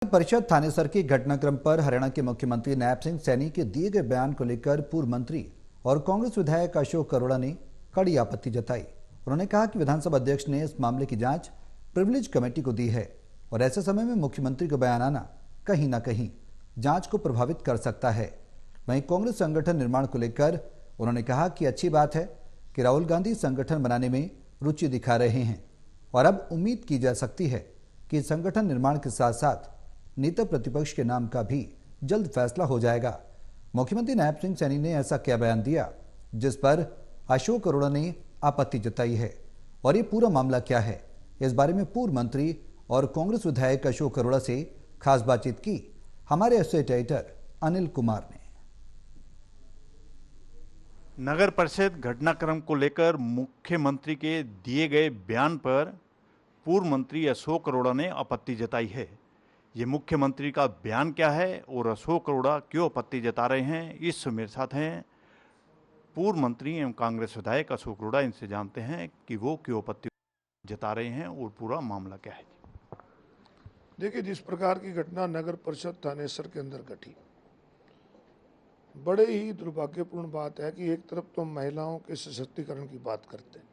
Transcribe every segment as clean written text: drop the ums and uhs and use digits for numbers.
परिषद थानेसर के घटनाक्रम पर हरियाणा के मुख्यमंत्री नायब सिंह सैनी के दिए गए बयान को लेकर पूर्व मंत्री और कांग्रेस विधायक अशोक अरोड़ा ने कड़ी आपत्ति जताई। उन्होंने कहा कि विधानसभा अध्यक्ष ने इस मामले की जांच प्रिविलेज कमेटी को दी है और ऐसे समय में मुख्यमंत्री का बयान आना कहीं न कहीं जांच को प्रभावित कर सकता है। वहीं कांग्रेस संगठन निर्माण को लेकर उन्होंने कहा कि अच्छी बात है कि राहुल गांधी संगठन बनाने में रुचि दिखा रहे हैं और अब उम्मीद की जा सकती है कि संगठन निर्माण के साथ साथ नेता प्रतिपक्ष के नाम का भी जल्द फैसला हो जाएगा। मुख्यमंत्री नायब सिंह सैनी ने ऐसा क्या बयान दिया जिस पर अशोक अरोड़ा ने आपत्ति जताई है और ये पूरा मामला क्या है, इस बारे में पूर्व मंत्री और कांग्रेस विधायक अशोक अरोड़ा से खास बातचीत की हमारे एसोसिएट एडिटर अनिल कुमार ने। नगर परिषद घटनाक्रम को लेकर मुख्यमंत्री के दिए गए बयान पर पूर्व मंत्री अशोक अरोड़ा ने आपत्ति जताई है। ये मुख्यमंत्री का बयान क्या है और अशोक अरोड़ा क्यों आपत्ति जता रहे हैं, इस मेरे साथ हैं पूर्व मंत्री एवं कांग्रेस विधायक अशोक अरोड़ा। इनसे जानते हैं कि वो क्यों आपत्ति जता रहे हैं और पूरा मामला क्या है। देखिए, जिस प्रकार की घटना नगर परिषद थानेसर के अंदर घटी, बड़े ही दुर्भाग्यपूर्ण बात है कि एक तरफ तो महिलाओं के सशक्तिकरण की बात करते हैं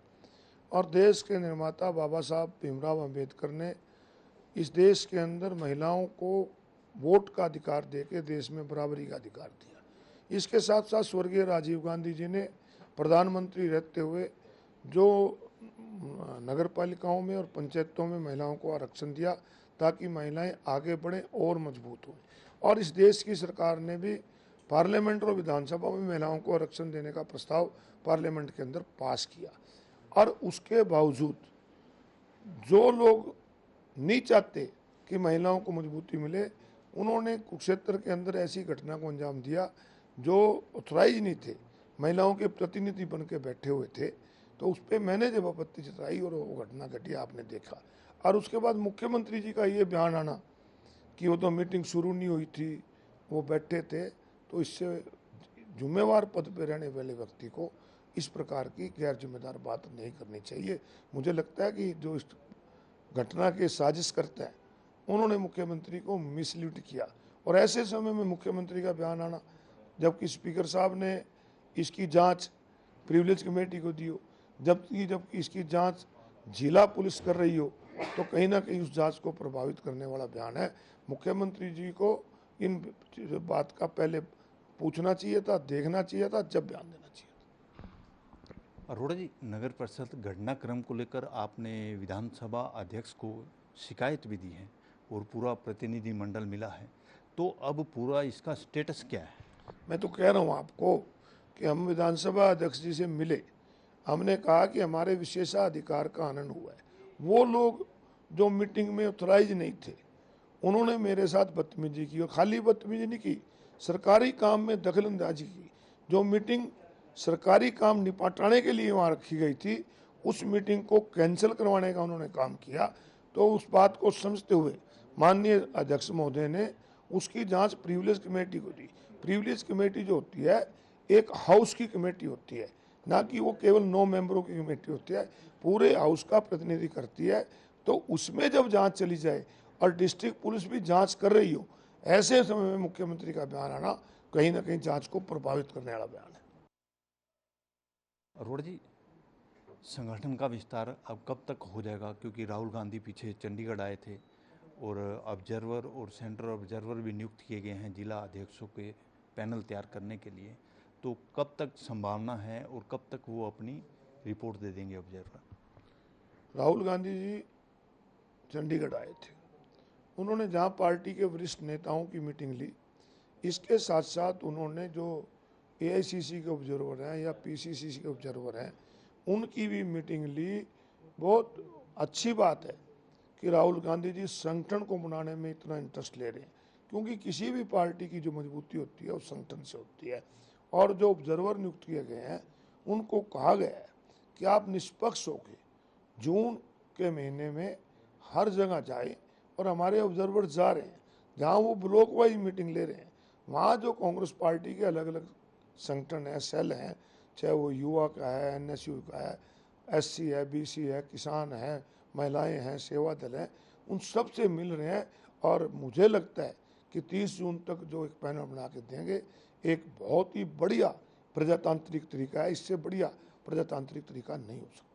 और देश के निर्माता बाबा साहब भीमराव अंबेडकर ने इस देश के अंदर महिलाओं को वोट का अधिकार देके देश में बराबरी का अधिकार दिया। इसके साथ साथ स्वर्गीय राजीव गांधी जी ने प्रधानमंत्री रहते हुए जो नगर पालिकाओं में और पंचायतों में महिलाओं को आरक्षण दिया ताकि महिलाएं आगे बढ़ें और मजबूत हों। और इस देश की सरकार ने भी पार्लियामेंट और विधानसभा में महिलाओं को आरक्षण देने का प्रस्ताव पार्लियामेंट के अंदर पास किया। और उसके बावजूद जो लोग नहीं चाहते कि महिलाओं को मजबूती मिले, उन्होंने कुरुक्षेत्र के अंदर ऐसी घटना को अंजाम दिया जो ऑथराइज नहीं थे, महिलाओं के प्रतिनिधि बन के बैठे हुए थे। तो उस पर मैंने जब आपत्ति जताई और वो घटना घटी, आपने देखा। और उसके बाद मुख्यमंत्री जी का ये बयान आना कि वो तो मीटिंग शुरू नहीं हुई थी, वो बैठे थे, तो इससे जिम्मेवार पद पर रहने वाले व्यक्ति को इस प्रकार की गैर जिम्मेदार बात नहीं करनी चाहिए। मुझे लगता है कि जो इस घटना के साजिश करते हैं उन्होंने मुख्यमंत्री को मिसलीड किया। और ऐसे समय में मुख्यमंत्री का बयान आना, जबकि स्पीकर साहब ने इसकी जांच प्रिविलेज कमेटी को दी हो, जबकि इसकी जांच जिला पुलिस कर रही हो, तो कहीं ना कहीं उस जांच को प्रभावित करने वाला बयान है। मुख्यमंत्री जी को इन बात का पहले पूछना चाहिए था, देखना चाहिए था, जब बयान देना चाहिए। अरोड़ा जी, नगर परिषद घटनाक्रम को लेकर आपने विधानसभा अध्यक्ष को शिकायत भी दी है और पूरा प्रतिनिधि मंडल मिला है, तो अब पूरा इसका स्टेटस क्या है? मैं तो कह रहा हूँ आपको कि हम विधानसभा अध्यक्ष जी से मिले, हमने कहा कि हमारे विशेषाधिकार का हनन हुआ है। वो लोग जो मीटिंग में ऑथराइज नहीं थे, उन्होंने मेरे साथ बदतमीजी की, और खाली बदतमीजी नहीं की, सरकारी काम में दखलंदाजी की। जो मीटिंग सरकारी काम निपटाने के लिए वहाँ रखी गई थी, उस मीटिंग को कैंसिल करवाने का उन्होंने काम किया। तो उस बात को समझते हुए माननीय अध्यक्ष महोदय ने उसकी जांच प्रिविलेज कमेटी को दी। प्रिविलेज कमेटी जो होती है एक हाउस की कमेटी होती है, ना कि वो केवल 9 मेंबरों की कमेटी होती है, पूरे हाउस का प्रतिनिधि करती है। तो उसमें जब जांच चली जाए और डिस्ट्रिक्ट पुलिस भी जांच कर रही हो, ऐसे समय में मुख्यमंत्री का बयान आना कहीं ना कहीं जांच को प्रभावित करने वाला बयान है। अरोड़ा जी, संगठन का विस्तार अब कब तक हो जाएगा? क्योंकि राहुल गांधी पीछे चंडीगढ़ आए थे और ऑब्जर्वर और सेंट्रल ऑब्जर्वर भी नियुक्त किए गए हैं जिला अध्यक्षों के पैनल तैयार करने के लिए, तो कब तक संभावना है और कब तक वो अपनी रिपोर्ट दे देंगे ऑब्जर्वर? राहुल गांधी जी चंडीगढ़ आए थे, उन्होंने जहां पार्टी के वरिष्ठ नेताओं की मीटिंग ली, इसके साथ साथ उन्होंने जो एआईसीसी के ऑब्जर्वर हैं या पीसीसी के ऑब्जर्वर हैं उनकी भी मीटिंग ली। बहुत अच्छी बात है कि राहुल गांधी जी संगठन को बनाने में इतना इंटरेस्ट ले रहे हैं, क्योंकि किसी भी पार्टी की जो मजबूती होती है वो संगठन से होती है। और जो ऑब्जर्वर नियुक्त किए गए हैं उनको कहा गया है कि आप निष्पक्ष होकर जून के महीने में हर जगह जाए, और हमारे ऑब्जर्वर जा रहे हैं जहाँ वो ब्लॉक वाइज मीटिंग ले रहे हैं, वहाँ जो कांग्रेस पार्टी के अलग अलग संगठन है, सेल हैं, चाहे वो युवा का है, एनएसयू का है, एससी है, बीसी है, किसान है, महिलाएं हैं, सेवा दल है, उन सब से मिल रहे हैं और मुझे लगता है कि 30 जून तक जो एक पैनल बना के देंगे, एक बहुत ही बढ़िया प्रजातांत्रिक तरीका है। इससे बढ़िया प्रजातांत्रिक तरीका नहीं हो सकता।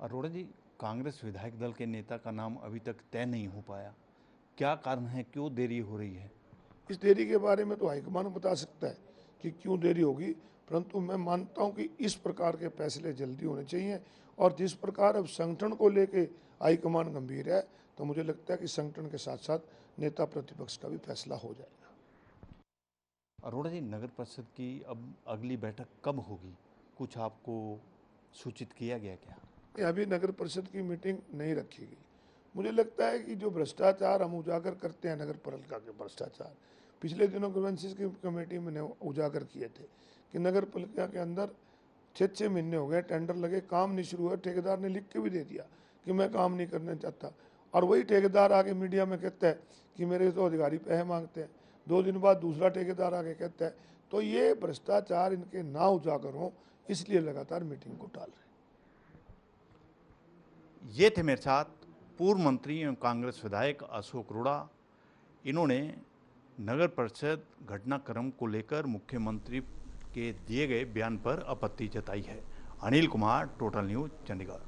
अरोड़ा जी, कांग्रेस विधायक दल के नेता का नाम अभी तक तय नहीं हो पाया, क्या कारण है, क्यों देरी हो रही है? इस देरी के बारे में तो हाईकमान बता सकता है कि क्यों देरी होगी, परंतु मैं मानता हूं कि इस प्रकार के फैसले जल्दी होने चाहिए। और जिस प्रकार अब संगठन को लेके हाईकमान गंभीर है, तो मुझे लगता है कि संगठन के साथ साथ नेता प्रतिपक्ष का भी फैसला हो जाएगा। अरोड़ा जी, नगर परिषद की अब अगली बैठक कब होगी, कुछ आपको सूचित किया गया क्या? अभी नगर परिषद की मीटिंग नहीं रखी गई। मुझे लगता है कि जो भ्रष्टाचार हम उजागर करते हैं, नगर पालिका के भ्रष्टाचार, पिछले दिनों ग्रीवेंसेस की कमेटी में उजागर किए थे कि नगर पालिका के अंदर 6 महीने हो गए, टेंडर लगे, काम नहीं शुरू हुआ। ठेकेदार ने लिख के भी दे दिया कि मैं काम नहीं करना चाहता, और वही ठेकेदार आगे मीडिया में कहता है कि मेरे तो अधिकारी पैसे मांगते हैं। 2 दिन बाद दूसरा ठेकेदार आगे कहता है। तो ये भ्रष्टाचार इनके ना उजागर हों, इसलिए लगातार मीटिंग को टाल रहे हैं। ये थे मेरे साथ पूर्व मंत्री एवं कांग्रेस विधायक अशोक अरोड़ा। इन्होंने नगर परिषद घटनाक्रम को लेकर मुख्यमंत्री के दिए गए बयान पर आपत्ति जताई है। Anil Kumar, total news, Chandigarh.